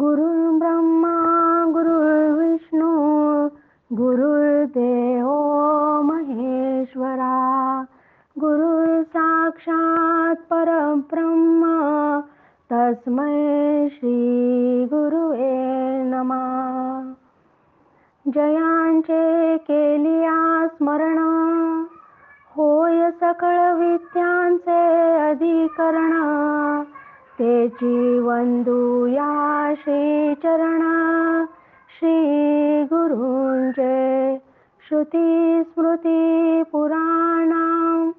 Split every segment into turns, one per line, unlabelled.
गुरुर्ब्रह्मा गुरुर्विष्णू गुरुर्देव महेश्वरा गुरुर् साक्षात परब्रह्म तस्मै श्री गुरुवे नमः. जयांचे केलिया स्मरण होय सकळ विद्यांचे अधिकरण तेची वंदूया श्री चरण श्री गुरूंचे श्रुती स्मृती पुराणं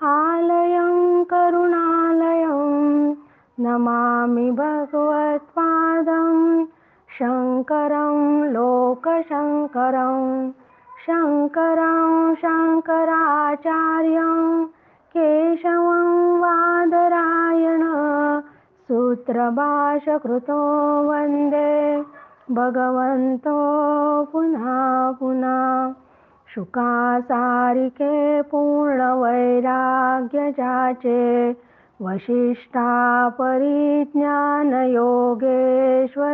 आलयं करुणालयं नमामि भगवत्पादं शंकरं लोकशंकरं शंकरं शंकराचार्यं केशवं वादरायण सूत्रभाष्यकृतो वंदे भगवन्तो पुनः पुनः. शुकासारिके पूर्ण वैराग्य जाचे वशिष्ठा परिज्ञान योगेश्वराचे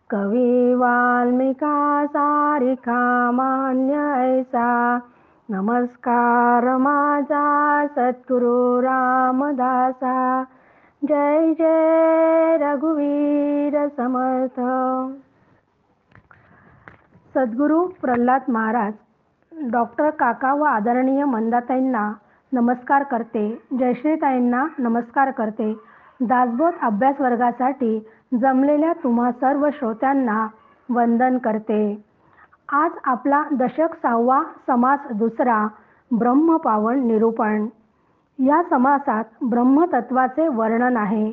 कवी वाल्मिका सारिका मान्य ऐसा नमस्कार माझा सद्गुरु रामदासा. जय जय रघुवीर समर्थ. सद्गुरु प्रल्हाद महाराज डॉक्टर काका व आदरणीय मंदाताईंना नमस्कार करते. जयश्रीताईंना नमस्कार करते. दासबोध अभ्यास वर्गासाठी जमलेल्या तुम्हा सर्व श्रोत्यांना वंदन करते. आज आपला दशक 6वा समास दुसरा ब्रह्मपावन निरूपण. या समासात ब्रह्मतत्वाचे वर्णन आहे.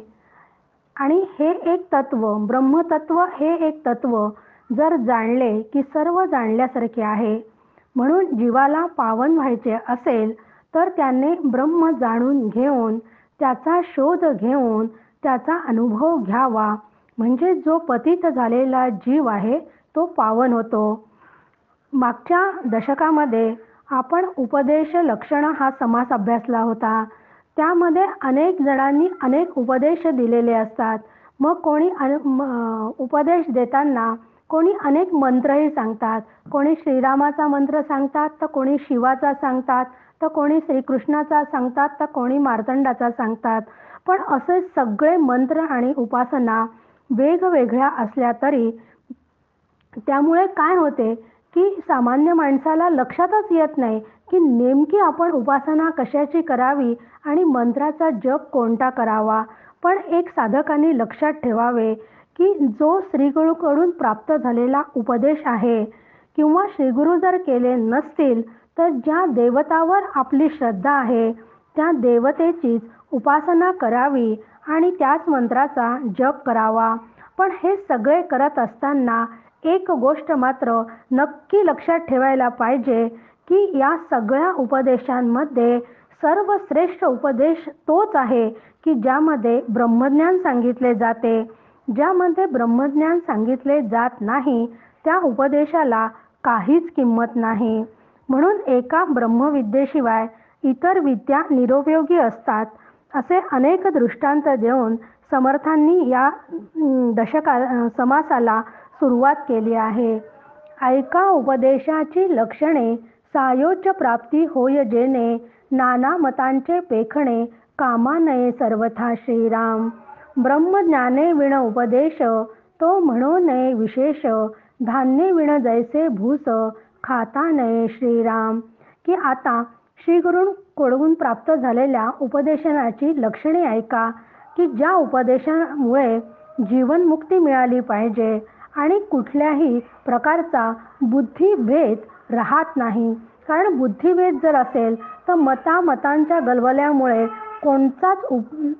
आणि हे एक तत्व, ब्रह्मतत्व हे एक तत्व जर जाणले की सर्व जाणल्यासारखे आहे. म्हणून जीवाला पावन व्हायचे असेल तर त्याने ब्रह्म जाणून घेऊन त्याचा शोध घेऊन त्याचा अनुभव घ्यावा. म्हणजे जो पतित झालेला जीव आहे तो पावन होतो. मागच्या दशकामध्ये आपण उपदेश लक्षण हा समास अभ्यासला होता. त्यामध्ये अनेक जणांनी अनेक उपदेश दिलेले असतात. मग कोणी उपदेश देताना कोणी अनेक मंत्रही सांगतात. कोणी श्रीरामाचा मंत्र सांगतात तर कोणी शिवाचा सांगतात तर कोणी श्रीकृष्णाचा सांगतात तर कोणी मार्तंडाचा सांगतात. पण असे सगळे मंत्र आणि उपासना वेगवेगळ्या असल्या तरी त्यामुळे काय होते की सामान्य माणसाला लक्षातच येत नाही की नेमकी आपण उपासना कशाची करावी आणि मंत्राचा जप कोणता करावा. पण एक साधकांनी लक्षात ठेवावे की जो श्रीगुरूकडून प्राप्त झालेला उपदेश आहे किंवा श्रीगुरू जर केले नसतील तर ज्या देवतावर आपली श्रद्धा आहे त्या देवतेचीच उपासना करावी आणि त्याच मंत्राचा जप करावा. पण हे सगळे करत असताना एक गोष्ट मात्र नक्की लक्षात ठेवायला पाहिजे की या सगळ्या उपदेशांमध्ये सर्वश्रेष्ठ उपदेश तोच आहे की ज्यामध्ये ब्रह्मज्ञान सांगितले जाते. ज्यामध्ये ब्रह्मज्ञान सांगितले जात नाही त्या उपदेशाला काहीच किंमत नाही. म्हणून एका ब्रह्मविद्येशिवाय इतर विद्या निरुपयोगी असतात असे अनेक दृष्टांत देऊन समर्थांनी या समासाला सुरुवात केली आहे. ऐका उपदेशाची लक्षणे सायोज्य प्राप्ती होय जेणे नाना मतांचे पेखणे कामा नये सर्वथा श्रीराम. ब्रह्मज्ञाने विण उपदेश तो म्हणो नये विशेष धान्य विण जैसे भूस खाता नये श्रीराम. की आता श्रीगुरूंकडून प्राप्त झालेल्या उपदेशनाची लक्षणे ऐका की ज्या उपदेशामुळे जीवनमुक्ती मिळाली पाहिजे आणि कुठल्याही प्रकारचा बुद्धिभेद राहत नाही. कारण बुद्धिभेद जर असेल तर मतांच्या गलबल्यामुळे कोणताच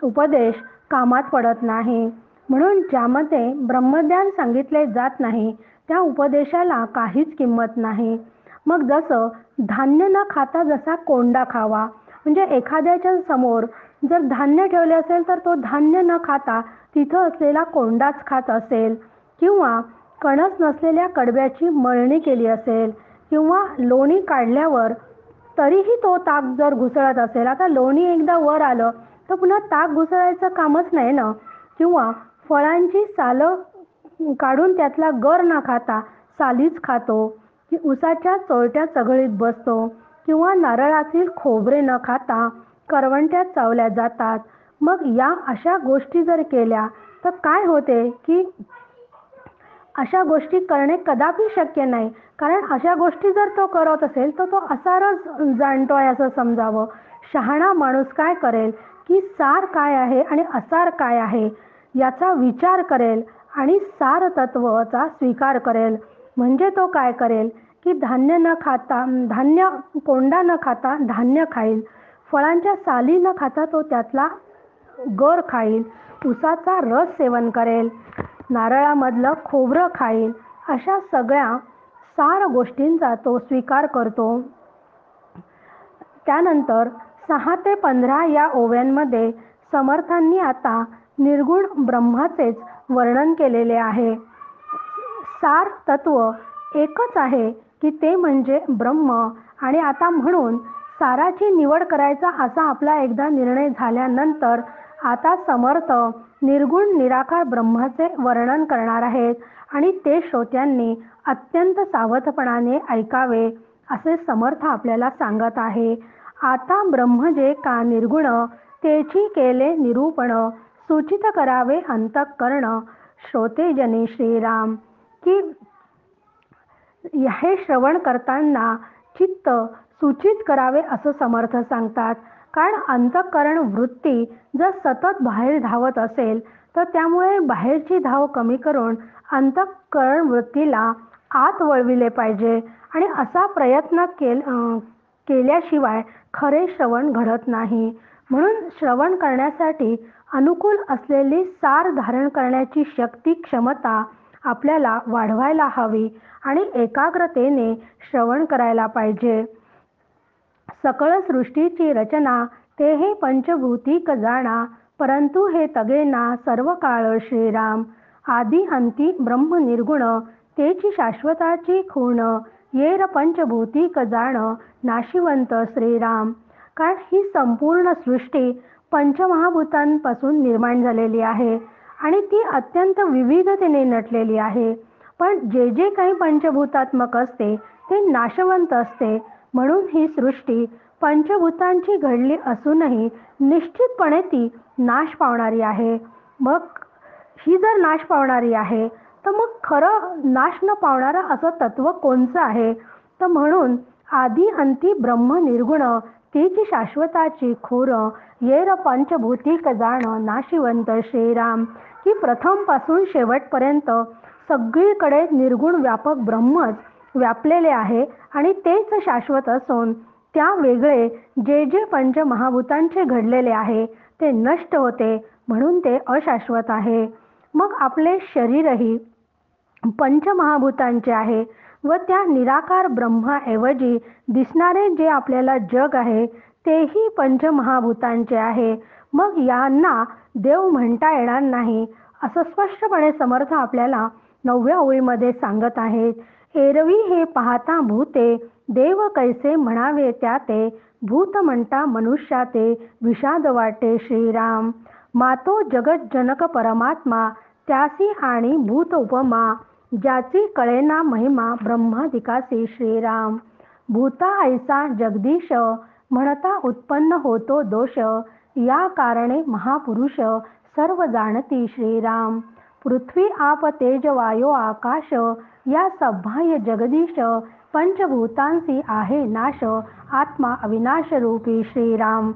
उपदेश कामात पडत नाही. म्हणून ज्यामध्ये ब्रह्मज्ञान सांगितले जात नाही त्या उपदेशाला काहीच किंमत नाही. मग जसं धान्य न खाता जसा कोंडा खावा. म्हणजे एखाद्याच्या समोर जर धान्य ठेवले असेल तर तो धान्य न खाता तिथं असलेला कोंडाच खात असेल किंवा कणस नसलेल्या कडब्याची मळणी केली असेल किंवा लोणी काढल्यावर तरीही तो ताक जर घुसळत असेल. आता लोणी एकदा वर आलं तर पुन्हा ताक घुसळायचं कामच नाही ना. किंवा फळांची सालं काढून त्यातला गर न खाता सालीच खातो, की उसाच्या चोरट्या चघळीत बसतो, किंवा नारळातील खोबरे न खाता करवंट्यात चावल्या जातात. मग या अशा गोष्टी जर केल्या तर काय होते, की अशा गोष्टी करणे कदापि शक्य नाही. कारण अशा गोष्टी जर तो करत असेल तर तो असारच जाणतोय असं समजावं. शहाणा माणूस काय करेल, की सार काय आहे आणि असार काय आहे याचा विचार करेल आणि सार तत्वाचा स्वीकार करेल. म्हणजे तो काय करेल, की धान्य कोंडा न खाता धान्य खाईल, फळांच्या साली न खाता तो त्यातला गर खाईल, उसाचा रस सेवन करेल, नारळामधलं खोबरं खाईल. अशा सगळ्या सार गोष्टींचा तो स्वीकार करतो. त्यानंतर 6 ते 15 या ओव्यांमध्ये समर्थांनी आता निर्गुण ब्रह्माचेच वर्णन केलेले आहे. सार तत्व एकच आहे, की ते म्हणजे ब्रह्म. आणि आता म्हणून साराची निवड करायचा असा आपला एकदा निर्णय झाल्यानंतर आता समर्थ निर्गुण निराकार ब्रह्माचे वर्णन करणार आहेत आणि ते श्रोत्यांनी अत्यंत सावधपणाने ऐकावे असे समर्थ आपल्याला सांगत आहे. आता ब्रह्म जे का निर्गुण तेची केले निरूपण, सूचित करावे अंतःकरण श्रोतेजनी श्रीराम. की हे श्रवण करताना चित्त सूचित करावे असं समर्थ सांगतात. कारण अंतःकरण वृत्ती जर सतत बाहेर धावत असेल तर त्यामुळे बाहेरची धाव कमी करून अंतःकरण वृत्तीला आत वळविले पाहिजे. आणि असा प्रयत्न केल्याशिवाय खरे श्रवण घडत नाही. म्हणून श्रवण करण्यासाठी अनुकूल असलेली सार धारण करण्याची शक्ती क्षमता आपल्याला वाढवायला हवी आणि एकाग्रतेने श्रवण करायला पाहिजे. सकळ सृष्टीची रचना ते हे पंचभूतिक जाणा, परंतु हे तगेना सर्व काळ श्रीराम. आदी अंती ब्रह्म निर्गुण तेची शाश्वताची खूण, येर पंचभूतिक जाण नाशिवंत श्रीराम. कारण ही संपूर्ण सृष्टी पंचमहाभूतांपासून निर्माण झालेली आहे आणि ती अत्यंत विविधतेने नटलेली आहे. पण जे जे काही पंचभूतात्मक असते ते नाशवंत असते. म्हणून ही सृष्टी पंचभूतांची घडली असूनही निश्चितपणे ती नाश पावणारी आहे. मग ही जर नाश पावणारी आहे तर मग खरं नाश न पावणारं असं तत्व कोणचं आहे? तर म्हणून आदी अंती ब्रह्म निर्गुण तीची शाश्वताची खूर, येर पंचभूतिक जाण नाशिवंत श्रीराम. की प्रथम पासून शेवटपर्यंत सगळीकडे निर्गुण व्यापक ब्रह्मच व्यापलेले आहे आणि तेच शाश्वत असून त्या वेगळे जे जे पंचमहाभूतांचे घडलेले आहे ते नष्ट होते, म्हणून ते अशाश्वत आहे. मग आपले शरीरही पंचमहाभूतांचे आहे व त्या निराकार ब्रह्माऐवजी दिसणारे जे आपल्याला जग आहे तेही पंचमहाभूतांचे आहे. मग यांना देव म्हणता येणार नाही असं स्पष्टपणे समर्थ आपल्याला 9व्या ओळीमध्ये सांगत आहेत. एरवी हे पाहता भूते देव कैसे म्हणावे त्या ते, भूत म्हणता मनुष्याते विषाद वाटे श्रीराम. मातो जगत जनक परमात्मा त्यासी आणि भूत उपमा, ज्याची कळेना महिमा ब्रह्मादिकासी श्रीराम. भूता ऐसा जगदीश म्हणता उत्पन्न होतो दोष, या कारणे महापुरुष सर्व जाणती श्रीराम. पृथ्वी आप तेज वायो आकाश, या सभाय जगदीश पंचभूतांसी आहे नाश, आत्मा अविनाश रूपी श्रीराम.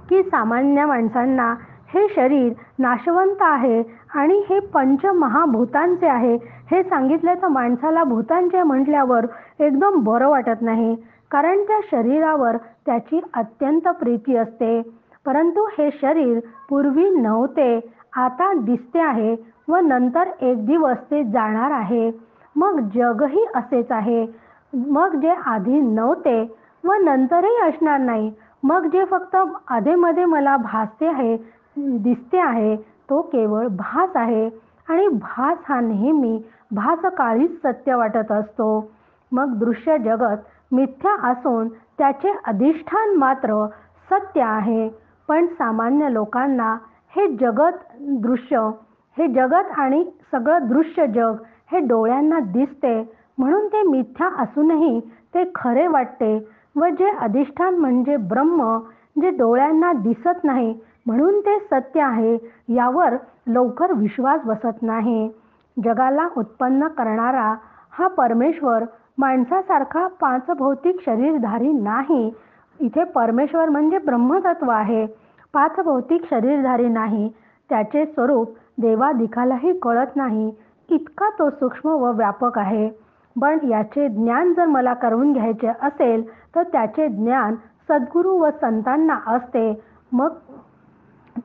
की सामान्य माणसांना हे शरीर नाशवंत आहे आणि हे पंचमहाभूतांचे आहे हे सांगितले तर माणसाला भूतांचे म्हटल्यावर एकदम बरं वाटत नाही. कारण त्या शरीरावर त्याची अत्यंत प्रीती असते. परंतु हे शरीर पूर्वी नव्हते, आता दिसते आहे व नंतर एक दिवस ते जाणार आहे. मग जगही असेच आहे. मग जे आधी नव्हते व नंतरही असणार नाही, मग जे फक्त अधेमध्ये मला भासते आहे दिसते आहे तो केवळ भास आहे आणि भास हा नेहमी भासकाळीच सत्य वाटत असतो. मग दृश्य जगत मिथ्या असून त्याचे अधिष्ठान मात्र सत्य आहे. पण सामान्य लोकांना हे जगत दृश्य हे जगत आणि सगळं दृश्य जग हे डोळ्यांना दिसते म्हणून ते मिथ्या असूनही ते खरे वाटते व जे अधिष्ठान म्हणजे ब्रह्म जे डोळ्यांना दिसत नाही म्हणून ते सत्य आहे यावर लवकर विश्वास बसत नाही. जगाला उत्पन्न करणारा हा परमेश्वर माणसासारखा पाच भौतिक शरीरधारी नाही. इथे परमेश्वर म्हणजे ब्रह्मतत्व आहे. पाच भौतिक शरीरधारी नाही. त्याचे स्वरूप देवादिकालाही कळत नाही इतका तो सूक्ष्म व व्यापक आहे. पण याचे ज्ञान जर मला करून घ्यायचे असेल तर त्याचे ज्ञान सद्गुरू व संतांना असते. मग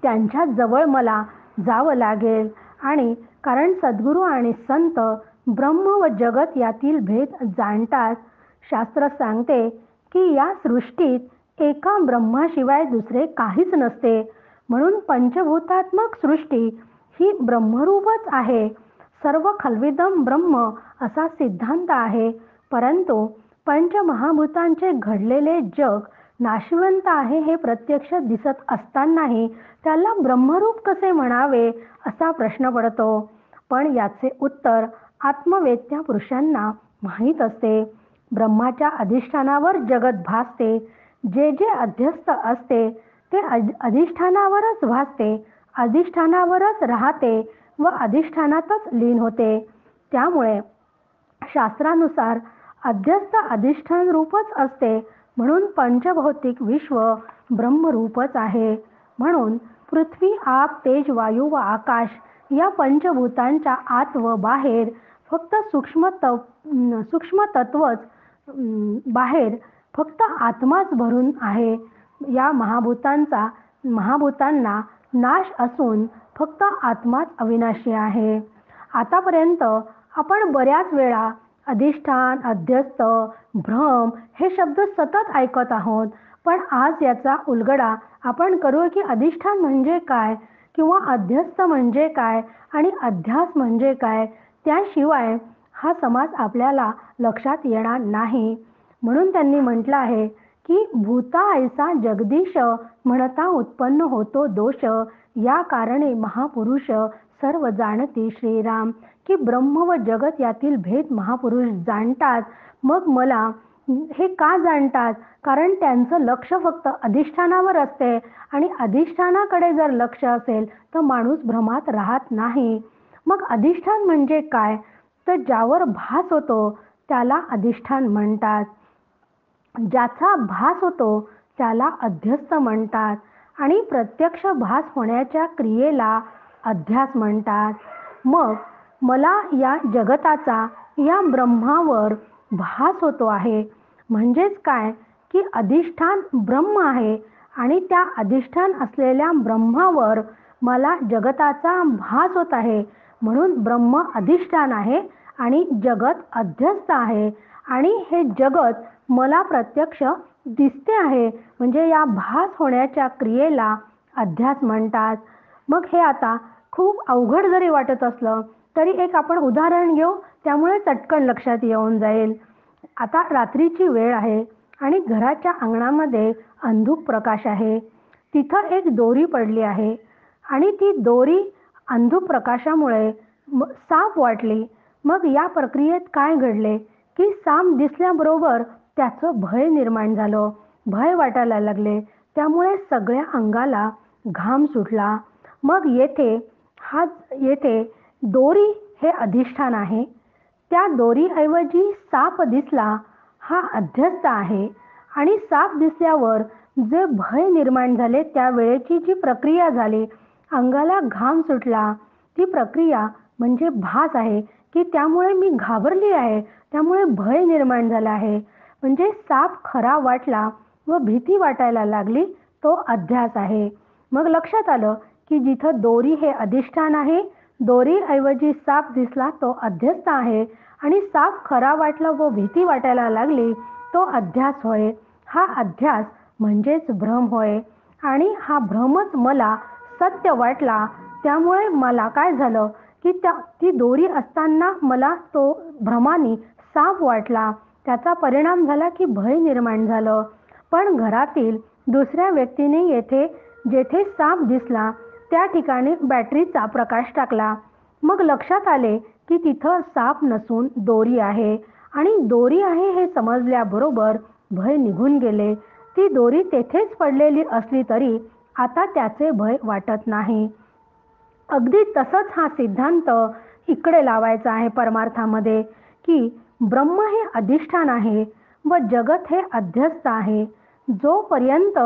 त्यांच्या जवळ मला जावं लागेल आणि कारण सद्गुरू आणि संत ब्रह्म व जगत यातील भेद जाणतात. शास्त्र सांगते की या सृष्टीत एका ब्रह्माशिवाय दुसरे काहीच नसते म्हणून पंचभूतात्मक सृष्टी ही ब्रह्मरूपच आहे. सर्व खल्विदम ब्रह्म असा सिद्धांत आहे. परंतु पंचमहाभूतांचे घडलेले जग नाशिवंत आहे हे प्रत्यक्ष दिसत असतानाही त्याला ब्रह्मरूप कसे म्हणावे असा प्रश्न पडतो. पण याचे उत्तर आत्मवेत्या पुरुषांना माहीत असते. ब्रह्माच्या अधिष्ठानावर जगत भासते. जे जे अध्यस्त असते ते अधिष्ठानावरच भासते, अधिष्ठानावरच राहते व अधिष्ठानातच लीन होते. त्यामुळे शास्त्रानुसार अध्यस्त अधिष्ठान रूपच असते म्हणून पंचभौतिक विश्व ब्रह्मरूपच आहे. म्हणून पृथ्वी, आप, तेज, वायू व आकाश या पंचभूतांच्या आत व बाहेर फक्त सूक्ष्म तत्वच बाहेर फक्त आत्माच भरून आहे. या महाभूतांना नाश असून फक्त आत्माच अविनाशी आहे. आतापर्यंत आपण बऱ्याच वेळा अधिष्ठान, अध्यस्त, भ्रम हे शब्द सतत ऐकत आहोत. पण आज याचा उलगडा आपण करू की अधिष्ठान म्हणजे काय किंवा अध्यस्त म्हणजे काय आणि अध्यास म्हणजे काय. त्याशिवाय हा समाज आपल्याला लक्षात येणार नाही. म्हणून त्यांनी म्हटलं आहे की भूता ऐसा जगदीश म्हणता उत्पन्न होतो दोष. या कारणे महापुरुष सर्व जाणती श्रीराम. की ब्रह्म व जगत यातील भेद महापुरुष जाणतात. मग मला हे का जाणतात? कारण त्यांचं लक्ष फक्त अधिष्ठानावर असते आणि अधिष्ठानाकडे जर लक्ष असेल तर माणूस भ्रमात राहत नाही. मग अधिष्ठान म्हणजे काय? तर ज्यावर भास होतो त्याला अधिष्ठान म्हणतात. ज्याचा भास होतो त्याला अध्यस्त म्हणतात आणि प्रत्यक्ष भास होण्याच्या क्रियेला अध्यास म्हणतात. मग मला या जगताचा या ब्रह्मावर भास होतो आहे म्हणजेच काय की अधिष्ठान ब्रह्म आहे आणि त्या अधिष्ठान असलेल्या ब्रह्मावर मला जगताचा भास होत आहे म्हणून ब्रह्म अधिष्ठान आहे आणि जगत अध्यस्त आहे आणि हे जगत मला प्रत्यक्ष दिसते आहे म्हणजे या भास होण्याच्या क्रियेला अध्यास म्हणतात. मग हे आता खूप अवघड जरी वाटत असलं तरी एक आपण उदाहरण घेऊ त्यामुळे चटकन लक्षात येऊन जाईल. आता रात्रीची वेळ आहे आणि घराच्या अंगणामध्ये अंधुक प्रकाश आहे. तिथं एक दोरी पडली आहे आणि ती दोरी अंधुक प्रकाशामुळे साप वाटली. मग या प्रक्रियेत काय घडले की साप दिसल्याबरोबर त्याचं भय निर्माण झालं. भय वाटायला लागले. त्यामुळे सगळ्या अंगाला घाम सुटला. मग येथे दोरी हे अधिष्ठान आहे. त्या दोरीऐवजी साप दिसला हा अध्यस्त आहे आणि साप दिसल्यावर जे भय निर्माण झाले त्यावेळेची जी प्रक्रिया झाली अंगाला घाम सुटला ती प्रक्रिया म्हणजे भास आहे की त्यामुळे मी घाबरली आहे त्यामुळे भय निर्माण झाला आहे. म्हणजे साप खरा वाटला व भीती वाटायला लागली तो अध्यास आहे. मग लक्षात आलं की जिथं दोरी हे अधिष्ठान आहे दोरीऐवजी साप दिसला तो अध्यस्त आहे आणि साप खरा वाटला व भीती वाटायला लागली तो अध्यास होय. हा अध्यास म्हणजेच भ्रम होय आणि हा भ्रमच मला सत्य वाटला. त्यामुळे मला काय झालं की ती दोरी असताना मला तो भ्रमाने साप वाटला. त्याचा परिणाम झाला की भय निर्माण झालं. पण घरातील दुसऱ्या व्यक्तीने जेथे साप दिसला त्या ठिकाणी बॅटरीचा प्रकाश टाकला. मग लक्षात आले की तिथं साप नसून दोरी आहे आणि दोरी आहे हे समजल्याबरोबर भय निघून गेले. ती दोरी तेथेच पडलेली असली तरी आता त्याचे भय वाटत नाही. अगदी तसंच हा सिद्धांत इकडे लावायचा आहे परमार्थामध्ये, की ब्रह्म हे अधिष्ठान आहे व जगत हे अध्यस्त आहे. जोपर्यंत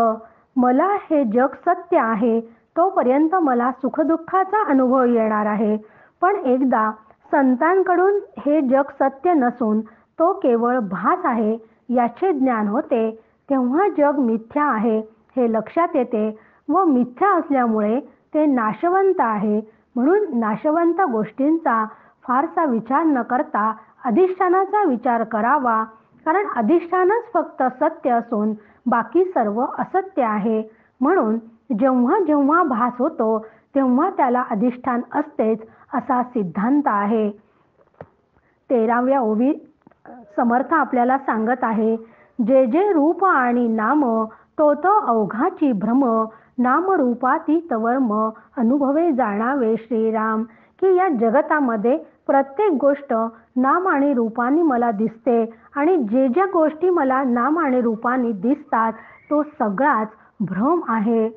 मला हे जग सत्य आहे तोपर्यंत मला सुखदुःखाचा अनुभव येणार आहे. पण एकदा संतांकडून हे जग सत्य नसून तो केवळ भास आहे याचे ज्ञान होते तेव्हा जग मिथ्या आहे हे लक्षात येते व मिथ्या असल्यामुळे ते नाशवंत आहे. म्हणून नाशवंत गोष्टींचा फारसा विचार न करता अधिष्ठानाचा विचार करावा, कारण अधिष्ठानच फक्त सत्य असून बाकी सर्व असत्य आहे. म्हणून जेव्हा जेव्हा भास होतो तेव्हा त्याला अधिष्ठान असतेच असा सिद्धांत आहे. 13व्या ओवीत समर्थ आपल्याला सांगत आहे, जे जे रूप आणि नाम तो तो अवघाची भ्रम, नाम रूपातीत वर्म अनुभवे जाणावे श्रीराम. की या जगतामध्ये प्रत्येक गोष्ट नाम आणि रूपाने मला दिसते आणि जे ज्या गोष्टी मला नाम आणि रूपाने दिसतात तो सगळाच भ्रम आहे.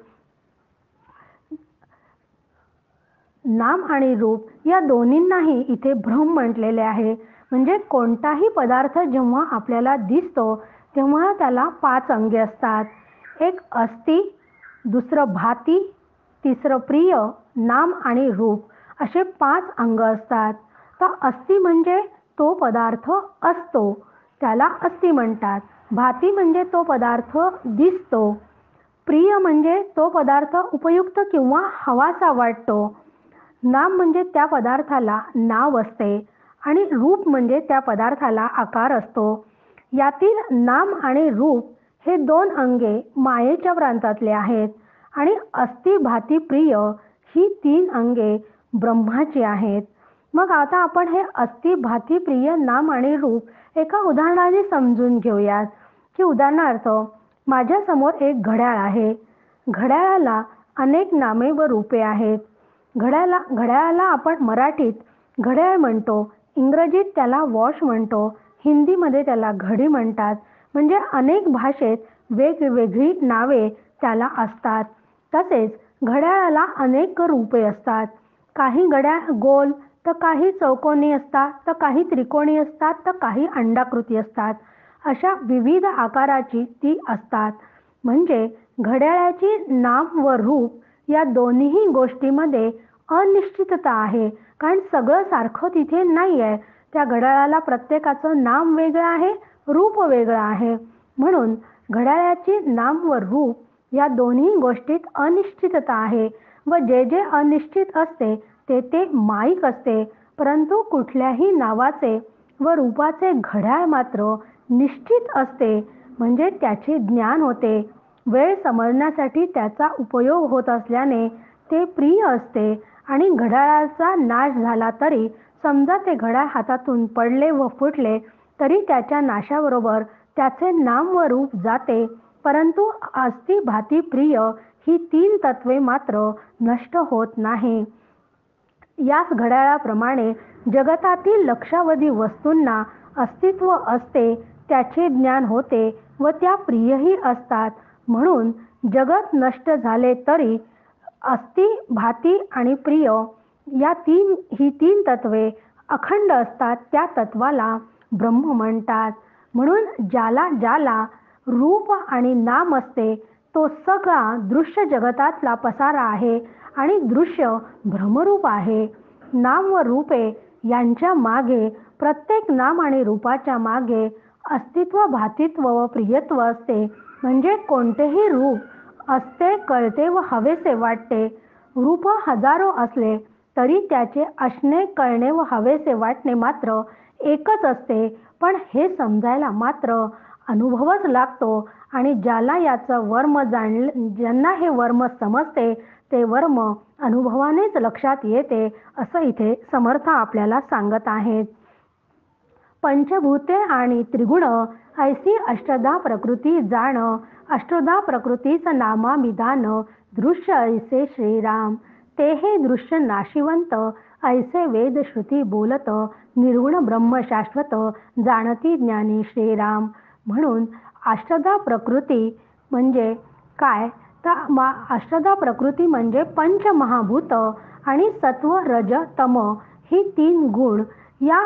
नाम आणि रूप या दोन्हींनाही इथे भ्रम म्हटलेले आहे. म्हणजे कोणताही पदार्थ जेव्हा आपल्याला दिसतो तेव्हा त्याला 5 अंगे असतात. एक अस्ति, दुसरं भाती, तिसरं प्रिय, नाम आणि रूप असे 5 अंग असतात. तर अस्ति म्हणजे तो पदार्थ असतो त्याला अस्ति म्हणतात. भाती म्हणजे तो पदार्थ दिसतो. प्रिय म्हणजे तो पदार्थ उपयुक्त किंवा हवासा वाटतो. नाम म्हणजे त्या पदार्थाला नाव असते आणि रूप म्हणजे त्या पदार्थाला आकार असतो. यातील नाम आणि रूप हे 2 अंगे मायेच्या प्रांतातले आहेत आणि अस्ति, भाती, प्रिय ही 3 अंगे ब्रह्माची आहेत. मग आता आपण हे अस्ति, भाती, प्रिय, नाम आणि रूप एका उदाहरणाने समजून घेऊयात. की उदाहरणार्थ माझ्यासमोर एक घड्याळ आहे. घड्याळाला अनेक नामे व रूपे आहेत. घड्याळाला आपण मराठीत घड्याळ म्हणतो, इंग्रजीत त्याला वॉच म्हणतो, हिंदीमध्ये त्याला घडी म्हणतात. म्हणजे अनेक भाषेत वेगवेगळी नावे त्याला असतात. तसेच घड्याळाला अनेक रूपे असतात. काही घड्याळ गोल तर काही चौकोनी असतात, तर काही त्रिकोणी असतात, तर काही अंडाकृती असतात. अशा विविध आकाराची ती असतात. म्हणजे घड्याळाची नाम व रूप या दोन्ही गोष्टीमध्ये अनिश्चितता आहे. कारण सगळं सारखं तिथे नाही आहे. त्या घड्याळाला प्रत्येकाचं नाम वेगळं आहे, रूप वेगळं आहे. म्हणून घड्याळाची नाम व रूप या दोन्ही गोष्टीत अनिश्चितता आहे व जे जे अनिश्चित असते ते ते माईक असते. परंतु कुठल्याही नावाचे व रूपाचे घड्याळ मात्र निश्चित असते. म्हणजे त्याचे ज्ञान होते. वेळ समजण्यासाठी त्याचा उपयोग होत असल्याने ते प्रिय असते. आणि घड्याळाचा नाश झाला तरी समजा ते घड्याळ हातातून पडले व फुटले तरी त्याच्या नाशाबरोबर त्याचे नाम व रूप जाते. परंतु अस्ति, भाती, प्रिय ही 3 तत्वे मात्र नष्ट होत नाही. याच घड्याळाप्रमाणे जगतातील लक्षावधी वस्तूंना अस्तित्व असते, त्याचे ज्ञान होते व त्या प्रियही असतात. म्हणून जगत नष्ट झाले तरी अस्ति, भाती आणि प्रिय ही 3 तत्वे अखंड असतात. त्या तत्वाला ब्रह्म म्हणतात. म्हणून ज्याला ज्याला रूप आणि नाम असते तो सगळा दृश्य जगतातला पसारा आहे आणि दृश्य भ्रमरूप आहे. नाम व रूपे यांच्या मागे, प्रत्येक नाम आणि रूपाच्या मागे अस्तित्व, भातित्व व प्रियत्व असते. म्हणजे कोणतेही रूप असते, कळते व हवेसे वाटते. रूप हजारो असले तरी त्याचे असणे, कळणे व हवेसे वाटणे मात्र एकच असते. पण हे समजायला मात्र अनुभवच लागतो आणि ज्याला याचं वर्म ज्यांना हे वर्म समजते ते वर्म अनुभवानेच लक्षात येते असं इथे समर्थ आपल्याला सांगत आहेत. पंचभूते आणि त्रिगुण ऐसी अष्टधा प्रकृती जाण, अष्टधा प्रकृतीच नामाभिधान, दृश्य ऐसे श्रीराम. ते हे दृश्य नाशिवंत ऐसे वेद श्रुती बोलत निर्गुण ब्रह्म शाश्वत जाणती ज्ञानी श्रीराम. म्हणून अष्टधा प्रकृती म्हणजे काय तर अष्टधा प्रकृती म्हणजे पंचमहाभूत आणि सत्व रज तम ही 3 गुण या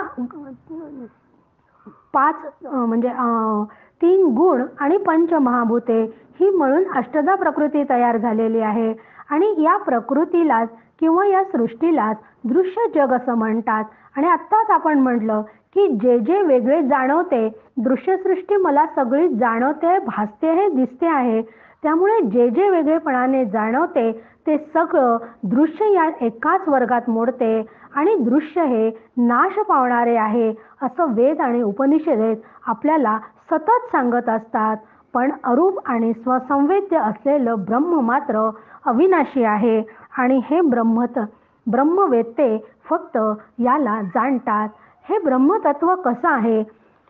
3 गुण आणि पंचमहाभूते ही मिळून अष्टधा प्रकृती तयार झालेली आहे. आणि या प्रकृतीलाच किंवा या सृष्टीलाच दृश्य जग असं म्हणतात. आणि आत्ताच आपण म्हटलं की जे जे वेगळे जाणवते, दृश्यसृष्टी मला सगळी जाणवते, भासते आहे, दिसते आहे. त्यामुळे जे जे वेगळेपणाने जाणवते ते सगळं दृश्य या एकाच वर्गात मोडते. आणि दृश्य हे नाश पावणारे आहे असं वेद आणि उपनिषदेत आपल्याला सतत सांगत असतात. पण अरूप आणि स्वसंवेद्य असलेलं ब्रह्म मात्र अविनाशी आहे. आणि हे ब्रह्मवेत्ते फक्त याला जाणतात. हे ब्रह्मतत्व कसं आहे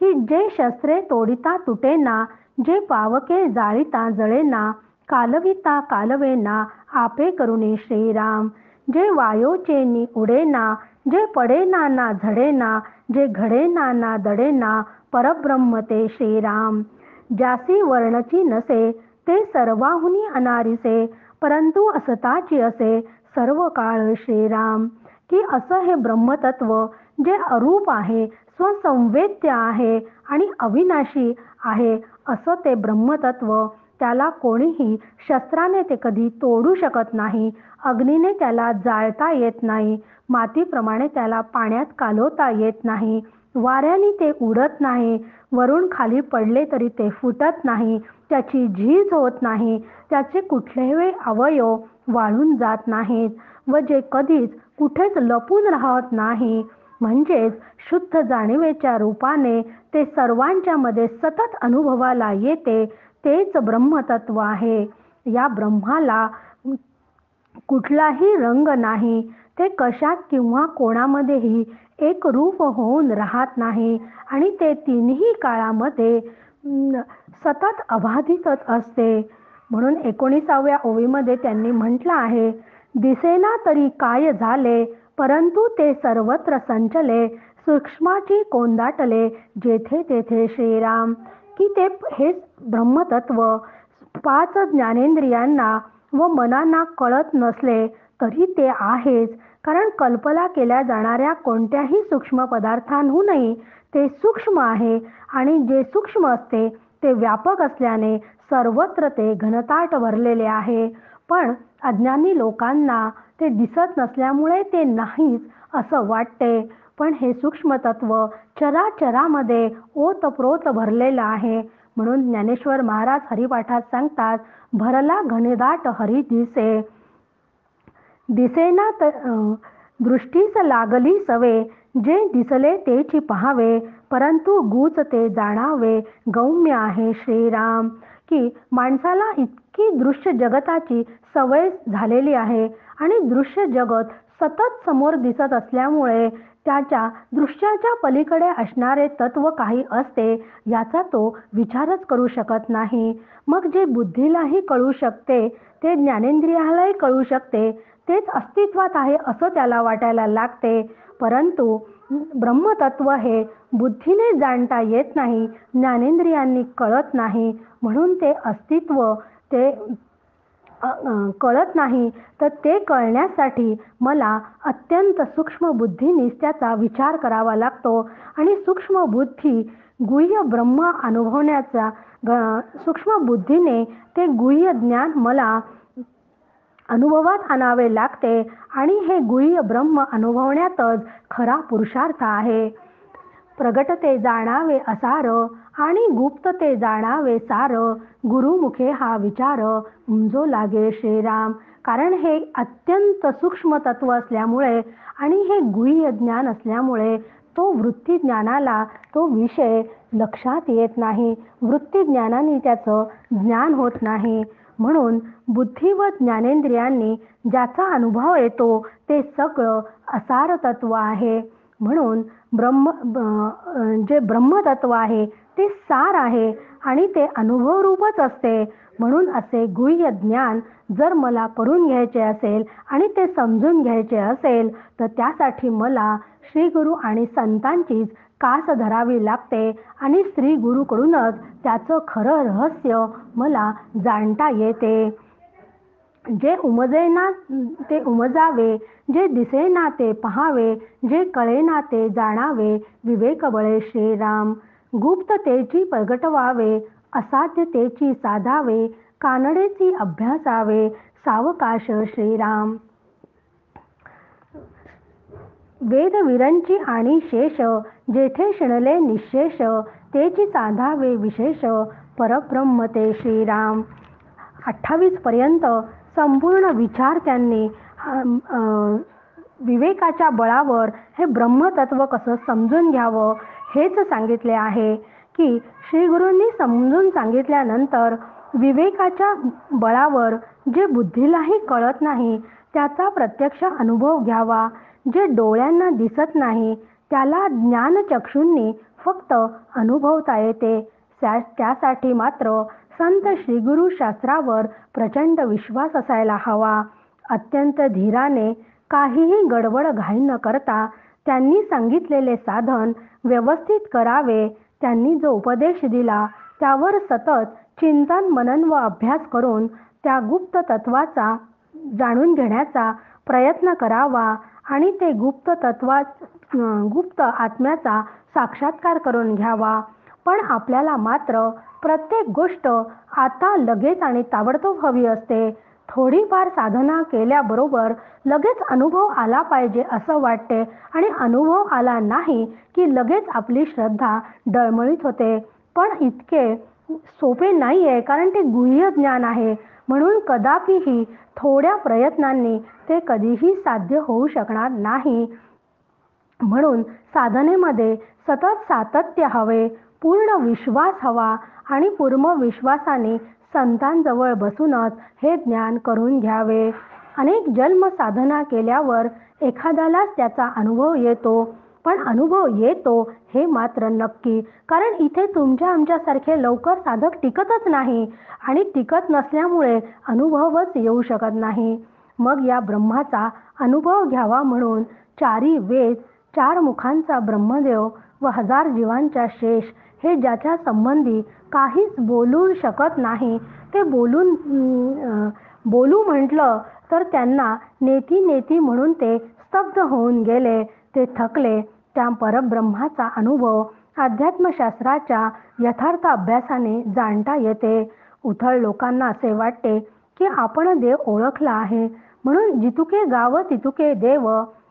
की जे शस्त्रे तोडिता तुटेना, जे पावके जाळीता जळेना, कालविता कालवेना आपे करुणे श्रीराम. जे वायोचेनी उडेना, जे पडेना ना झडेना, जे घडेना ना दडेना, परब्रह्म ते श्रीराम. ज्यासी वर्णची नसे ते सर्वाहुनी अनारिसे, परंतु असताची असे सर्व काळ श्रीराम. की असं हे ब्रह्मतत्व जे अरूप आहे, स्वसंवेद्य आहे आणि अविनाशी आहे असं ते ब्रह्मतत्व, त्याला कोणीही शस्त्राने ते कधी तोडू शकत नाही. अग्नीने त्याला जाळता येत नाही, मातीप्रमाणे त्याला पाण्यात कालवता येत नाही, वाऱ्याने ते उडत नाही, वरून खाली पडले तरी ते फुटत नाही, त्याची झीज होत नाही, त्याचे कुठलेही अवयव वाळून जात नाहीत व जे कधीच कुठेच लपून राहत नाही. म्हणजेच शुद्ध जाणीवेच्या रूपाने ते सर्वांच्या मध्ये सतत अनुभवाला येते, तेच ब्रह्मतत्व आहे. या ब्रह्माला कुठलाही रंग नाही, ते कशात किंवा कोणामध्येही एक रूप होऊन राहत नाही आणि ते तिन्ही काळामध्ये सतत अबाधितच असते. म्हणून 19व्या ओवीमध्ये त्यांनी म्हटलं आहे, दिसेना तरी काय झाले, परंतु ते सर्वत्र संचले, सूक्ष्माची कोंदाटले जेथे तेथे श्रीराम. की ते हे ब्रह्मतत्व 5 ज्ञानेंद्रियांना व मनांना कळत नसले तरी ते आहेच. कारण कल्पना केल्या जाणाऱ्या कोणत्याही सूक्ष्म पदार्थांहूनही ते सूक्ष्म आहे आणि जे सूक्ष्म असते ते व्यापक असल्याने सर्वत्र ते घनताट भरलेले आहे. पण अज्ञानी लोकांना ते दिसत नसल्यामुळे ते नाहीच असं वाटते. पण हे सूक्ष्म तत्व चराचरामध्ये ओतप्रोत भरलेलं आहे. म्हणून ज्ञानेश्वर महाराज हरिपाठात सांगतात, भरला घनदाट हरी दिसे, दिसेना दृष्टीस लागली सवे, जे दिसले तेची पहावे, परंतु गूच ते जाणावे, गौम्य आहे श्रीराम. की माणसाला इतकी दृश्य जगताची सवय झालेली आहे आणि दृश्य जगत सतत समोर दिसत असल्यामुळे त्याच्या दृश्याच्या पलीकडे असणारे तत्व काही असते याचा तो विचारच करू शकत नाही. मग जे बुद्धीलाही कळू शकते, ते ज्ञानेंद्रियालाही कळू शकते, तेच अस्तित्वात आहे असं त्याला वाटायला लागते. परंतु ब्रह्मतत्व हे बुद्धीने जाणता येत नाही, ज्ञानेंद्रियांनी कळत नाही. म्हणून ते अस्तित्व ते कळत नाही. तर ते कळण्यासाठी मला अत्यंत सूक्ष्म बुद्धीनेच त्याचा विचार करावा लागतो. आणि सूक्ष्म बुद्धी गुह्य ब्रह्म अनुभवण्याचा सूक्ष्म बुद्धीने ते गुह्य ज्ञान मला अनुभवात आणावे लागते. आणि हे गुह्य ब्रह्म अनुभवण्यातच खरा पुरुषार्थ आहे. प्रगट ते जाणावे असार आणि गुप्त ते जाणावे सार, गुरुमुखे हा विचार उमजो लागे श्रीराम. कारण हे अत्यंत सूक्ष्म तत्व असल्यामुळे आणि हे गुह्य ज्ञान असल्यामुळे तो वृत्ती ज्ञानाला तो विषय लक्षात येत नाही, वृत्ती ज्ञानाने त्याचं ज्ञान होत नाही. म्हणून बुद्धी व ज्ञानेंद्रियांनी ज्याचा अनुभव येतो ते सगळं असार तत्व आहे. म्हणून जे ब्रह्मतत्व आहे ते सार आहे आणि ते अनुभवरूपच असते. म्हणून असे गुह्य ज्ञान जर मला करून घ्यायचे असेल आणि ते समजून घ्यायचे असेल तर त्यासाठी मला श्री गुरु आणि संतांचीच कास धरावी लागते आणि श्री गुरुकडूनच त्याचं खरं रहस्य मला जाणता येते. जे उमजेना ते उमजावे, जे दिसेना ते पहावे, जे कळेना ते जाणावे, विवेक बळे श्रीराम. गुप्ततेची प्रगटवावे, असाध्यतेची साधावे, कानडेची अभ्यासावे, सावकाश श्रीराम. वेदवीरांची आणि शेष, जेथे शिणले निशेष, तेची साधावे विशेष, परब्रह्म ते श्रीराम. 28 पर्यंत संपूर्ण विचार त्यांनी विवेकाच्या बळावर हे ब्रह्मतत्व कसं समजून घ्यावं हेच सांगितले आहे की श्री गुरूंनी समजून सांगितल्यानंतर विवेकाच्या बळावर जे बुद्धीलाही कळत नाही त्याचा प्रत्यक्ष अनुभव घ्यावा. जे डोळ्यांना दिसत नाही त्याला ज्ञानचक्षूंनी फक्त अनुभवता येते. त्यासाठी मात्र संत श्रीगुरु शास्त्रावर प्रचंड विश्वास असायला हवा. अत्यंत धीराने, काहीही गडबड घाई न करता त्यांनी सांगितलेले साधन व्यवस्थित करावे. त्यांनी जो उपदेश दिला त्यावर सतत चिंतन मनन व अभ्यास करून त्या गुप्त तत्वाचा जाणून घेण्याचा प्रयत्न करावा आणि ते गुप्त आत्म्याचा साक्षात्कार करून घ्यावा. पण आपल्याला मात्र प्रत्येक गोष्ट आता लगेच आणि ताबडतोब हवी असते. थोडीफार साधना केल्याबरोबर लगेच अनुभव आला पाहिजे असं वाटते आणि अनुभव आला नाही की लगेच आपली श्रद्धा डळमळीत होते. पण इतके सोपे नाही आहे, कारण ते गुह्य ज्ञान आहे. म्हणून कदापिही थोड्या प्रयत्नांनी ते कधीही साध्य होऊ शकणार नाही. म्हणून साधनेमध्ये सतत सातत्य हवे, पूर्ण विश्वास हवा आणि पूर्ण विश्वासाने संतांजवळ बसूनच हे ज्ञान करून घ्यावे. अनेक जन्म साधना केल्यावर एखाद्यालाच त्याचा अनुभव येतो. पण अनुभव येतो हे मात्र नक्की, कारण इथे तुमच्या आमच्यासारखे लवकर साधक टिकतच नाही आणि टिकत नसल्यामुळे अनुभवच येऊ शकत नाही. मग या ब्रह्माचा अनुभव घ्यावा म्हणून 4 वेद, 4 मुखांचा ब्रह्मदेव व 1000 जीवांचा शेष हे ज्याच्या संबंधी काहीच बोलू शकत नाही ते बोलू म्हटलं तर त्यांना नेती म्हणून ते स्तब्ध होऊन गेले. ते थकले. त्या परब्रह्माचा अनुभव अध्यात्मशास्त्राच्या यथार्थ अभ्यासाने जाणता येते. उथळ लोकांना असे वाटते की आपण देव ओळखला आहे म्हणून जितुके गाव तितुके देव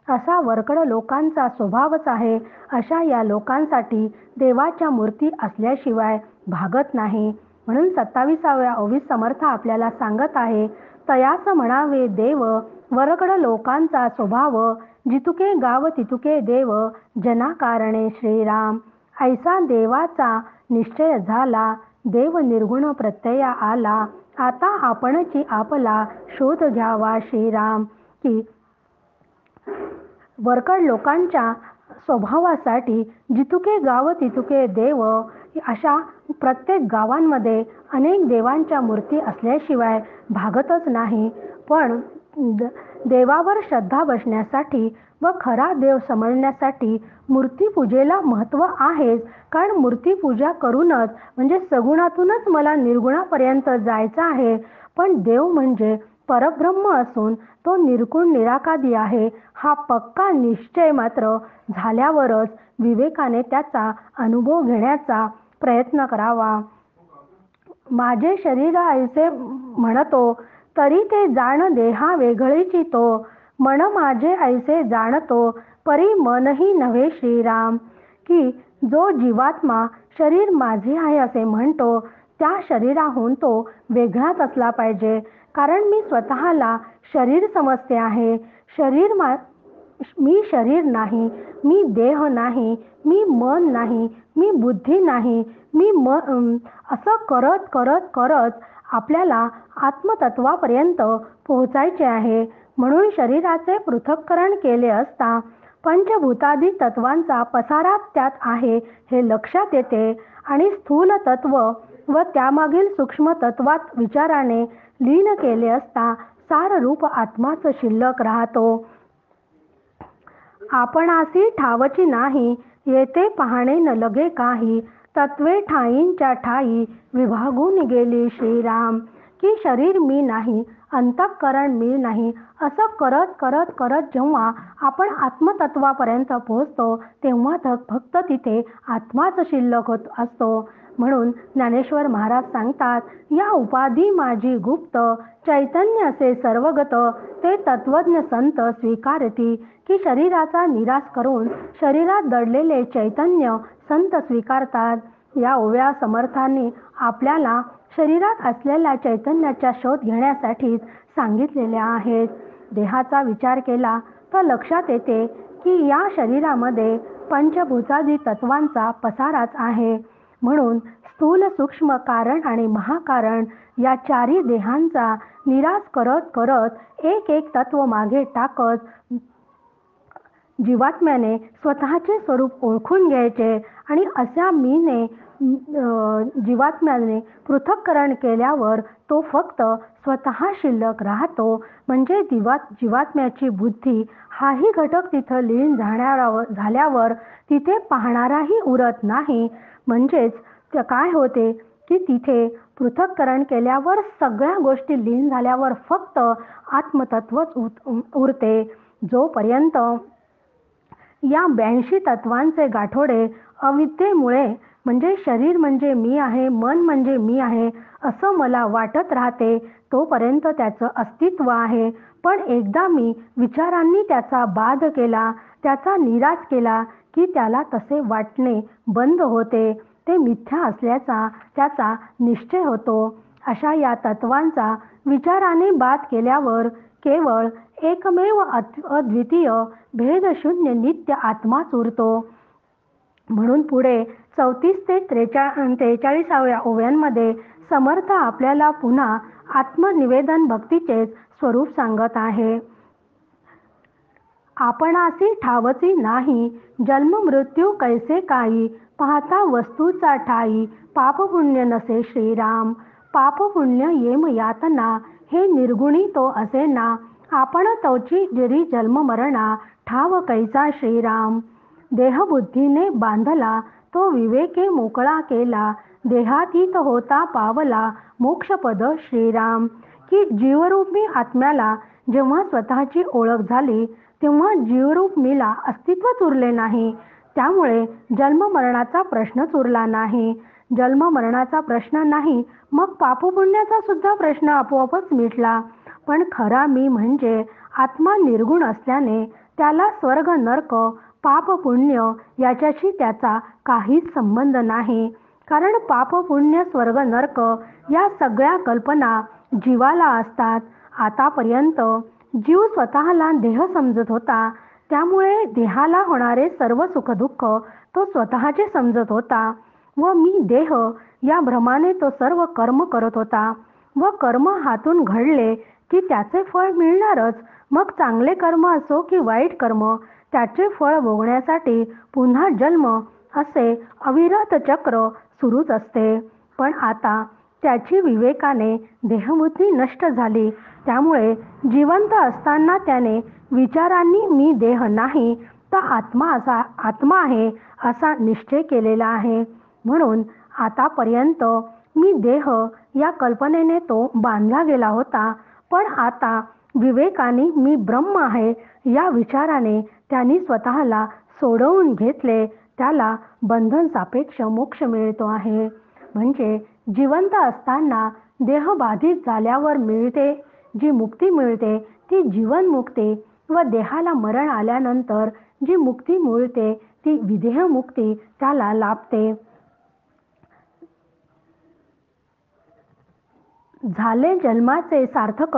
असा वरकड लोकांचा स्वभावच आहे. अशा या लोकांसाठी देवाच्या मूर्ती असल्याशिवाय भागत नाही. म्हणून 27व्या ओवीत समर्थ आपल्याला सांगत आहे, तयास म्हणावे देव वरकड लोकांचा स्वभाव, जितुके गाव तितुके देव जना कारणे श्रीराम. ऐसा देवाचा निश्चय झाला, देव निर्गुण प्रत्यया आला, आता आपणची आपला शोध घ्यावा श्रीराम. की वरकड लोकांच्या स्वभावासाठी जितुके गाव तितुके देव अशा प्रत्येक गावांमध्ये अनेक देवांच्या मूर्ती असल्याशिवाय भागतच नाही. पण देवावर श्रद्धा बसण्यासाठी व खरा देव समजण्यासाठी मूर्तीपूजेला महत्त्व आहेच. कारण मूर्तीपूजा करूनच म्हणजे सगुणातूनच मला निर्गुणापर्यंत जायचं आहे. पण देव म्हणजे परब्रह्म असून तो निर्गुण निराकादी आहे हा पक्का निश्चय मात्र झाल्यावरच विवेकाने त्याचा अनुभव घेण्याचा प्रयत्न करावा. माझे शरीर ऐसे म्हणतो तरी ते जाण देहा वेगळीची तो, मन माझे ऐसे जाणतो परी मनही नव्हे श्रीराम. की जो जीवात्मा शरीर माझे आहे असे म्हणतो त्या शरीराहून तो वेगळाच असला पाहिजे. कारण मी स्वतःला शरीर समजते आहे. मी शरीर नाही, मी देह नाही, मी मन नाही, मी बुद्धी नाही, असं करत करत करत आपल्याला आत्मतत्वापर्यंत पोहोचायचे आहे. म्हणून शरीराचे पृथक्करण केले असता पंचभूतादी तत्वांचा पसारा त्यात आहे हे लक्षात येते आणि स्थूल तत्व व त्यामागील सूक्ष्म तत्वात विचाराने लीन केले असता साररूप आत्माच शिल्लक राहतो. आपणासी ठावची नाही येते पाहणे न लगे काही, तत्वे ठाईंच्या ठाई विभागून गेली श्रीराम. की शरीर मी नाही, अंतःकरण मी नाही, असं करत करत करत जेव्हा आपण आत्मतत्वापर्यंत पोहोचतो तेव्हा फक्त तिथे आत्माच शिल्लक होत असतो. म्हणून ज्ञानेश्वर महाराज सांगतात, या उपाधी माझी गुप्त, चैतन्य असे सर्वगत, ते तत्वज्ञ संत स्वीकारती. की शरीराचा निराश करून शरीरात दडलेले चैतन्य संत स्वीकारतात. या ओव्या समर्थांनी आपल्याला शरीरात असलेल्या चैतन्याचा शोध घेण्यासाठीच सांगितलेल्या आहेत. देहाचा विचार केला तर लक्षात येते की या शरीरामध्ये पंचभूतादी तत्वांचा पसाराच आहे. म्हणून स्थूल, सूक्ष्म, कारण आणि महाकारण या चारी देहांचा निराश करत करत एक एक तत्व मागे टाकत जीवात्म्याने स्वतःचे स्वरूप ओळखून घ्यायचे आणि अशा मीने जीवात्म्याने पृथक्करण केल्यावर तो फक्त स्वतः शिल्लक राहतो. म्हणजे जीवात्म्याची बुद्धी हाही घटक तिथं लीन झाल्यावर तिथे पाहणाराही उरत नाही. म्हणजेच काय होते की तिथे पृथक्करण केल्यावर सगळ्या गोष्टी लीन झाल्यावर फक्त आत्मतत्वच उरते. जोपर्यंत या 82 तत्वांचे गाठोडे अविद्येमुळे, म्हणजे शरीर म्हणजे मी आहे, मन म्हणजे मी आहे असं मला वाटत राहते, तोपर्यंत त्याचं अस्तित्व आहे. पण एकदा मी विचारांनी त्याचा बाध केला, त्याचा निराश केला की त्याला तसे वाटणे बंद होते. ते मिथ्या असल्याचा त्याचा निश्चय होतो. अशा या तत्वांचा विचाराने बाध केल्यावर केवळ एकमेव अद्वितीय भेदशून्य नित्य आत्माच उरतो. म्हणून पुढे 34 ते 43व्या ओव्यांमध्ये समर्थ आपल्याला पुन्हा आत्मनिवेदन भक्तीचेच स्वरूप सांगत आहे. आपणासी ठावची नाही जन्म मृत्यू कैसे काही, पाहता वस्तूचा ठाई पाप पुण्य नसे श्रीराम. पाप पुण्य येम यातना हे निर्गुणी तो असेना, आपण तोची जिरी जन्म मरणा ठाव कैसा श्रीराम. देहबुद्धीने बांधला तो विवेके मोकळा केला, देहातीत होता पावला मोक्षपद श्रीराम. की जीवरूपी आत्म्याला जेव्हा स्वतःची ओळख झाली तेव्हा जीवरूप मीला अस्तित्वच उरले नाही. त्यामुळे जन्ममरणाचा प्रश्नच उरला नाही. जन्ममरणाचा प्रश्न नाही मग पापपुण्याचा सुद्धा प्रश्न आपोआपच मिटला. पण खरा मी म्हणजे आत्मा निर्गुण असल्याने त्याला स्वर्ग नरक, पाप पुण्य याच्याशी त्याचा काहीच संबंध नाही. कारण पाप पुण्य, स्वर्ग नरक या सगळ्या कल्पना जीवाला असतात. आतापर्यंत जीव स्वतःला देह समजत होता, त्यामुळे देहाला होणारे सर्व सुखदुःख तो स्वतःचे समजत होता व मी देह या भ्रमाने तो सर्व कर्म करत होता. व कर्म हातून घडले की त्याचे फळ मिळणारच. मग चांगले कर्म असो की वाईट कर्म, त्याचे फळ भोगण्यासाठी पुन्हा जन्म असे अविरत चक्र सुरूच असते. पण आता त्याची विवेकाने देहबुद्धी नष्ट झाली, त्यामुळे जिवंत असताना त्याने विचारांनी मी देह नाही तर आत्मा आहे असा निश्चय केलेला आहे. म्हणून आतापर्यंत मी देह या कल्पनेने तो बांधला गेला होता, पण आता विवेकाने मी ब्रह्म आहे या विचाराने त्यांनी स्वतःला सोडवून घेतले. त्याला बंधन सापेक्ष मोक्ष मिळतो आहे. म्हणजे जिवंत असताना देह बाधित झाल्यावर मिळते जी मुक्ती मिळते ती जीवन मुक्ती, व देहाला मरण आल्यानंतर जी मुक्ती मिळते ती विदेह मुक्ती त्याला लाभते. झाले जन्माचे सार्थक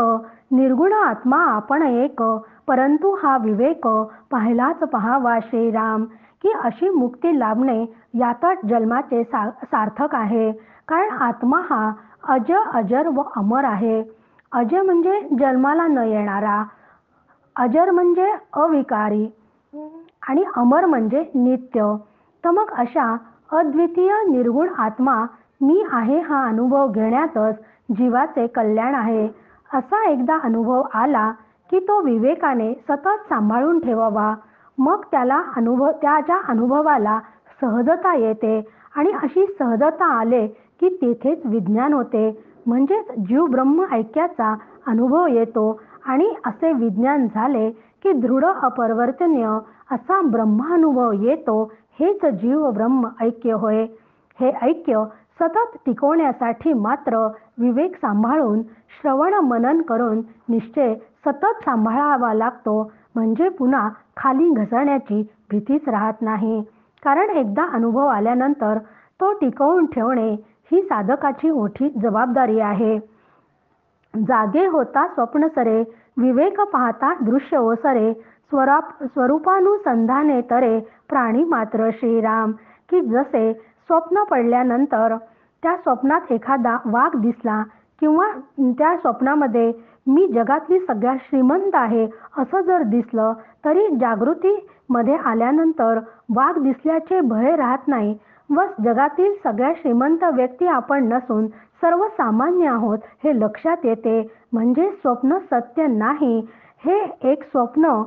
निर्गुण आत्मा आपण एक, परंतु हा विवेक पाहिलाच पहावा श्रीराम. की अशी मुक्ती लाभणे यातच जन्माचे सार्थक आहे. कारण आत्मा हा अज, अजर व अमर आहे. अज म्हणजे जन्माला न येणारा, अजर म्हणजे अविकारी आणि अमर म्हणजे नित्य. तर मग अशा अद्वितीय निर्गुण आत्मा मी आहे हा अनुभव घेण्यातच जीवाचे कल्याण आहे. असा एकदा अनुभव आला की तो विवेकाने सतत सांभाळून ठेवावा. मग त्याच्या अनुभवाला सहजता येते आणि अशी सहजता आले की तेथेच विज्ञान होते. म्हणजेच जीव ब्रह्म ऐक्याचा अनुभव येतो आणि असे विज्ञान झाले की दृढ अपरिवर्तनीय असा ब्रह्मानुभव येतो. हेच जीव ब्रह्म ऐक्य होय. हे ऐक्य सतत टिकवण्यासाठी मात्र विवेक सांभाळून श्रवण मनन करून निश्चय सतत सांभाळावा लागतो. म्हणजे पुन्हा खाली घसरण्याची भीतीच राहत नाही. कारण एकदा अनुभव आल्यानंतर तो टिकवून ठेवणे ही साधकाची मोठी जबाबदारी आहे. जागे होता स्वप्न सरे, विवेक पाहता दृश्य ओसरे, स्वरूपानुसंधाने तरे प्राणी मात्र श्रीराम. की जसे स्वप्न पडल्यानंतर त्या स्वप्नात एखादा वाघ दिसला किंवा त्या स्वप्नामध्ये मी जगातली सगळ्यात श्रीमंत आहे असं जर दिसलं तरी जागृतीमध्ये आल्यानंतर वाघ दिसल्याचे भय राहत नाही व जगातील सगळ्यात श्रीमंत व्यक्ती आपण नसून सर्वसामान्य आहोत हे लक्षात येते. म्हणजे स्वप्न सत्य नाही, हे एक स्वप्न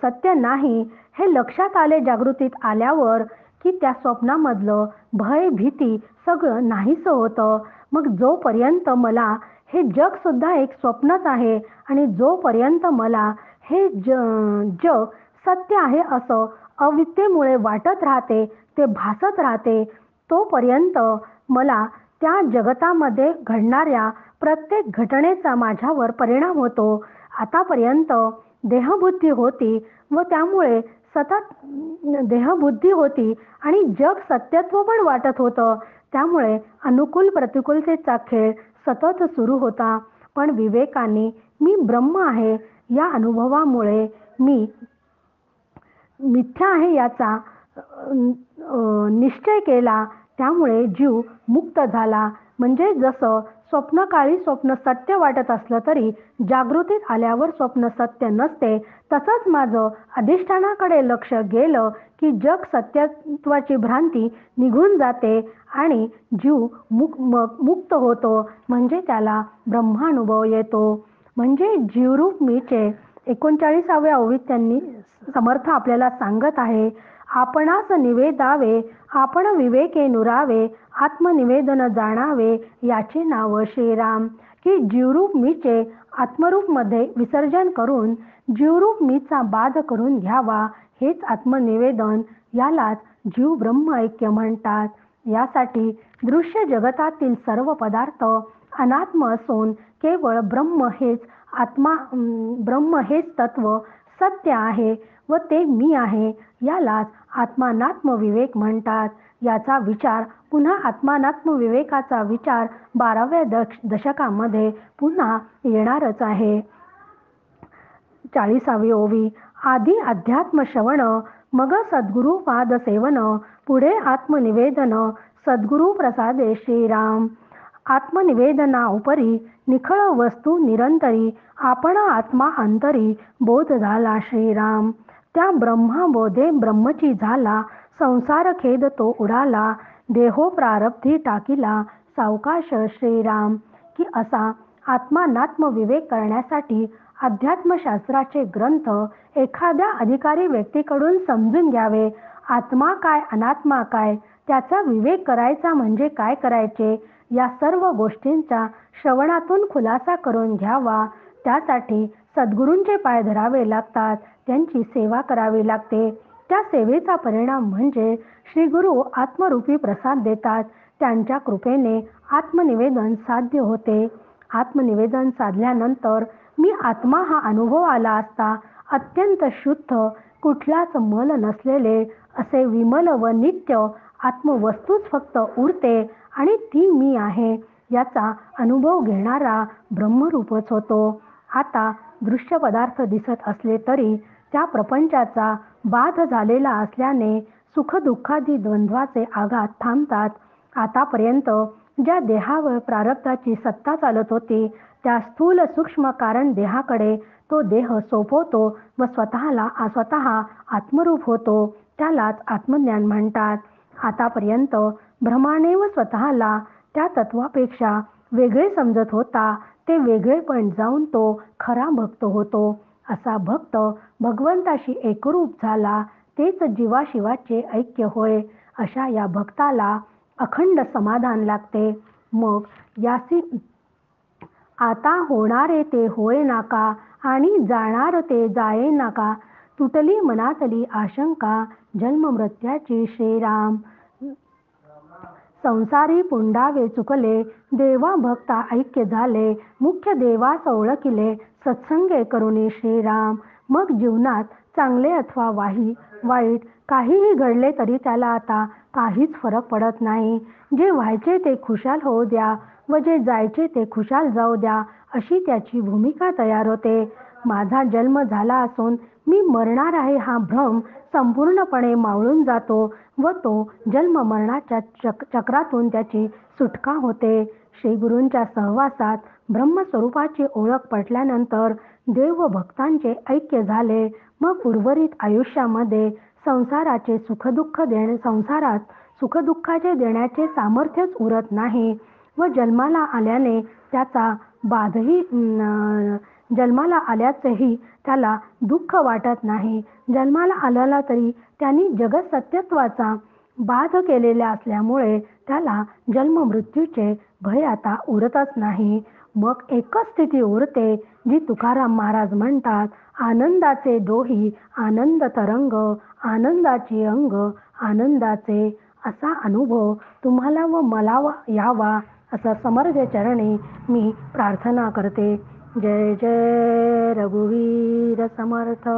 सत्य नाही हे लक्षात आले जागृतीत आल्यावर की त्या स्वप्नामधलं भय भीती सगळं नाहीसं होतं. मग जोपर्यंत मला हे जग सुद्धा एक स्वप्नच आहे आणि जोपर्यंत मला हे जग सत्य आहे असं अविद्येमुळे वाटत राहते, ते भासत राहते, तोपर्यंत मला त्या जगतामध्ये घडणाऱ्या प्रत्येक घटनेचा माझ्यावर परिणाम होतो. आतापर्यंत देहबुद्धी होती व त्यामुळे सतत देहबुद्धी होती आणि जग सत्यत्व पण वाटत होतं. त्यामुळे अनुकूल प्रतिकूलतेचा खेळ सतत सुरू होता. पण विवेकाने मी ब्रह्म आहे या अनुभवामुळे मी मिथ्या आहे याचा निश्चय केला. त्यामुळे जीव मुक्त झाला. म्हणजे जसं स्वप्नकाळी स्वप्न सत्य वाटत असलं तरी जागृतीत आल्यावर स्वप्न सत्य नसते, तसंच माझं अधिष्ठानाकडे लक्ष गेलं की जग सत्यत्वाची भ्रांती निघून जाते आणि जीव मुक्त होतो. म्हणजे त्याला ब्रह्मानुभव येतो. म्हणजे जीवरूप मीचे 39व्या ओवीत त्यांनी समर्थ आपल्याला सांगत आहे, आपणास निवेदावे आपण विवेके नुरावे, आत्मनिवेदन जाणावे याचे नाव श्रीराम. की जीवरूप मीचे आत्मरूपमध्ये विसर्जन करून जीवरूप मीचा बाध करून घ्यावा, हेच आत्मनिवेदन. यालाच जीव ब्रह्म ऐक्य म्हणतात. यासाठी दृश्य जगतातील सर्व पदार्थ अनात्म असून केवळ ब्रह्म हेच तत्व सत्य आहे व ते मी आहे. यालाच आत्मानात्म विवेक म्हणतात. याचा विचार पुन्हा आत्मानात्म विवेकाचा विचार 12व्या दशकामध्ये पुन्हा येणारच आहे. 40वी ओवी. आधी अध्यात्म श्रवण, मग सद्गुरु पाद सेवन, पुढे आत्मनिवेदन, सद्गुरु प्रसादे श्रीराम. आत्मनिवेदना उपरी निखळ वस्तू निरंतरी, आपण आत्मा अंतरी बोध झाला श्रीराम. त्या ब्रह्मबोधे ब्रह्मची झाला, संसार खेद तो उडाला, देहो प्रारब्धी टाकीला सावकाश श्रीराम. की असा आत्मानात्म विवेक करण्यासाठी अध्यात्मशास्त्राचे ग्रंथ एखाद्या अधिकारी व्यक्तीकडून समजून घ्यावे. आत्मा काय अनात्मा काय त्याचा विवेक करायचा म्हणजे काय करायचे या सर्व गोष्टींचा श्रवणातून खुलासा करून घ्यावा. त्यासाठी सद्गुरूंचे पाय धरावे लागतात, त्यांची सेवा करावी लागते. त्या सेवेचा परिणाम म्हणजे श्री गुरु आत्मरूपी प्रसाद देतात. त्यांच्या कृपेने आत्मनिवेदन साध्य होते. आत्मनिवेदन साधल्यानंतर मी आत्मा हा अनुभव आला असता अत्यंत शुद्ध, कुठलाच मल नसलेले असे विमल व नित्य आत्मवस्तूच फक्त उरते आणि ती मी आहे याचा अनुभव घेणारा ब्रह्मरूपच होतो. आता दृश्य पदार्थ दिसत असले तरी त्या प्रपंचाचा बाध झालेला असल्याने सुखदुःखादी द्वंद्वाचे आघात थांबतात. आतापर्यंत ज्या देहावर प्रारब्धाची सत्ता चालत होती त्या स्थूल सूक्ष्म कारण देहाकडे तो देह सोपवतो व स्वतः आत्मरूप होतो, त्यालाच आत्मज्ञान म्हणतात. आतापर्यंत भ्रमाने व स्वतःला त्या तत्वापेक्षा वेगळे समजत होता, ते वेगळेपण जाऊन तो खरा भक्त होतो. असा भक्त भगवंताशी एकरूप झाला, तेच जीवाशिवाचे ऐक्य होय. अशा या भक्ताला अखंड समाधान लागते. मग यासी आता होणारे ते होय नाका आणि जाणार ते जाये नाका. तुटली मनातली आशंका जन्ममृत्यूची श्रीराम. संसारी पुंडावे चुकले देवा भक्ता ऐक्य झाले. मुख्य देवास ओळखिले सत्संगे करुणी श्रीराम. मग जीवनात चांगले अथवा वाईट काहीही घडले तरी त्याला आता काहीच फरक पडत नाही. जे व्हायचे ते खुशाल होऊ द्या व जे जायचे ते खुशाल जाऊ द्या, अशी त्याची भूमिका तयार होते. माझा जन्म झाला असून मी मरणार आहे हा भ्रम संपूर्णपणे मावळून जातो व तो जन्म मरणाच्या चक्रातून त्याची सुटका होते. श्रीगुरूंच्या सहवासात ब्रह्मस्वरूपाची ओळख पटल्यानंतर देव व भक्तांचे ऐक्य झाले. मग उर्वरित आयुष्यामध्ये संसारात सुखदुःखाचे देण्याचे सामर्थ्यच उरत नाही व जन्माला आल्याचेही त्याला दुःख वाटत नाही. जन्माला आल्याला तरी त्यांनी जगत सत्यत्वाचा बाध केलेला असल्यामुळे त्याला जन्म मृत्यूचे भय आता उरतच नाही. मग एकच स्थिती उरते, जी तुकाराम महाराज म्हणतात, आनंदाचे डोही आनंद तरंग, आनंदाची अंग आनंदाचे. असा अनुभव तुम्हाला व मला यावा असं समर्थ चरणी मी प्रार्थना करते. जय जय रघुवीर समर्थ.